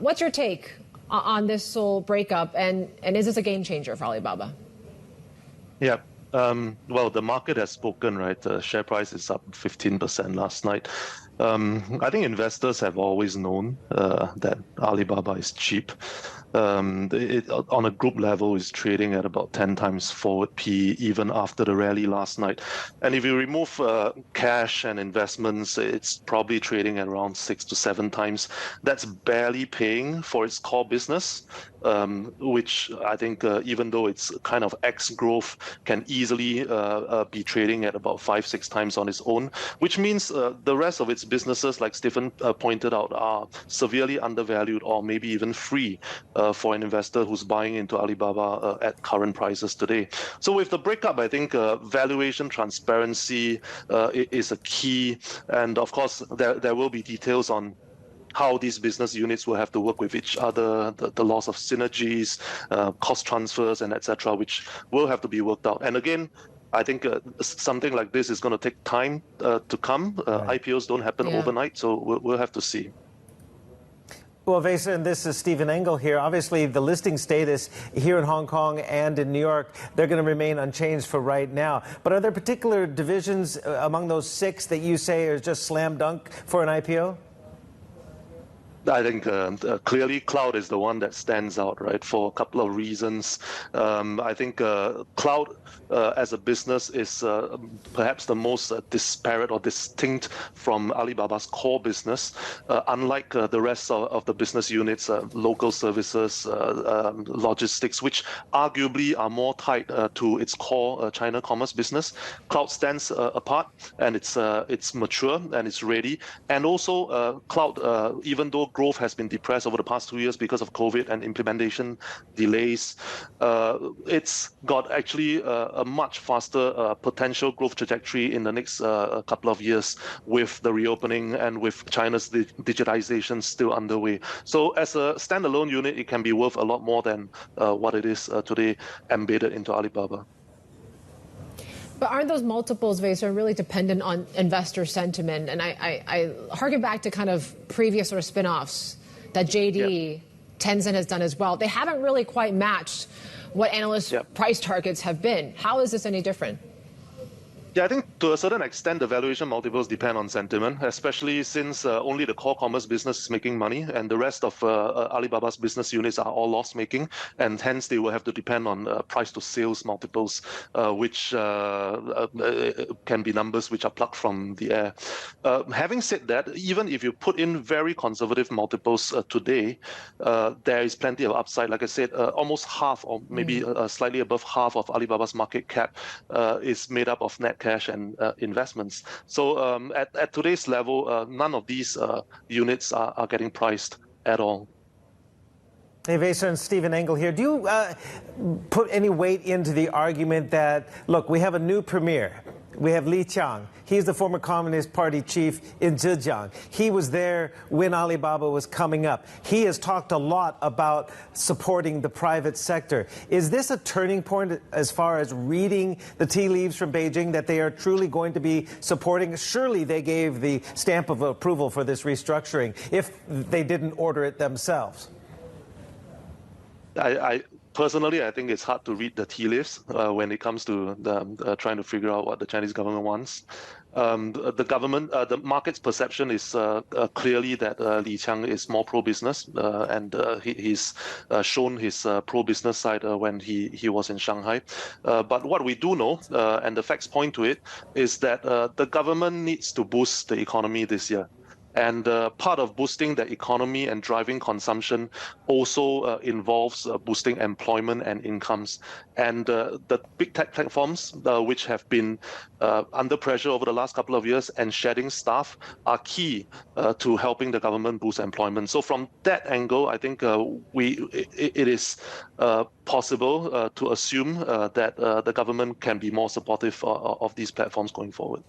What's your take on this whole breakup, and is this a game changer for Alibaba? Yeah. Well, the market has spoken, right? The share price is up 15% last night. I think investors have always known that Alibaba is cheap. On a group level, is trading at about 10 times forward P even after the rally last night. And if you remove cash and investments, it's probably trading at around 6 to 7 times. That's barely paying for its core business, which I think, even though it's kind of X growth, can easily be trading at about 5, 6 times on its own, which means the rest of its businesses, like Stephen pointed out, are severely undervalued or maybe even free for an investor who's buying into Alibaba at current prices today. So with the breakup, I think valuation transparency is a key. And of course, there will be details on how these business units will have to work with each other, the loss of synergies, cost transfers, and etc., which will have to be worked out. And again, I think something like this is going to take time to come. Right. IPOs don't happen overnight, so we'll have to see. Well, Vey-Sern, this is Stephen Engel here. Obviously, the listing status here in Hong Kong and in New York, they're going to remain unchanged for right now. But are there particular divisions among those 6 that you say are just slam dunk for an IPO? I think clearly cloud is the one that stands out, right, for a couple of reasons. I think cloud as a business is perhaps the most disparate or distinct from Alibaba's core business. Unlike the rest of the business units, local services, logistics, which arguably are more tied to its core China commerce business, cloud stands apart, and it's mature and it's ready. And also cloud, even though growth has been depressed over the past 2 years because of COVID and implementation delays, it's got actually a much faster potential growth trajectory in the next couple of years with the reopening and with China's digitization still underway. So as a standalone unit, it can be worth a lot more than what it is today embedded into Alibaba. But aren't those multiples, Vey-Sern, really dependent on investor sentiment? And I harken back to kind of previous sort of spin-offs that JD, Tencent has done as well. They haven't really quite matched what analysts' price targets have been. How is this any different? Yeah, I think to a certain extent, the valuation multiples depend on sentiment, especially since only the core commerce business is making money and the rest of Alibaba's business units are all loss-making, and hence they will have to depend on price-to-sales multiples, which can be numbers which are plucked from the air. Having said that, even if you put in very conservative multiples today, there is plenty of upside. Like I said, almost half or maybe slightly above half of Alibaba's market cap is made up of net cash and investments. So at today's level, none of these units are getting priced at all. Hey, Vey-Sern, Stephen Engel here. Do you put any weight into the argument that, look, we have a new premier. We have Li Qiang. He's the former Communist Party chief in Zhejiang. He was there when Alibaba was coming up. He has talked a lot about supporting the private sector. Is this a turning point as far as reading the tea leaves from Beijing, that they are truly going to be supporting? Surely they gave the stamp of approval for this restructuring if they didn't order it themselves. Personally, I think it's hard to read the tea leaves when it comes to trying to figure out what the Chinese government wants. The market's perception is clearly that Li Qiang is more pro-business, and he's shown his pro-business side when he was in Shanghai. But what we do know, and the facts point to it, is that the government needs to boost the economy this year. And part of boosting the economy and driving consumption also involves boosting employment and incomes. And the big tech platforms, which have been under pressure over the last couple of years and shedding staff, are key to helping the government boost employment. So from that angle, I think it is possible to assume that the government can be more supportive of these platforms going forward.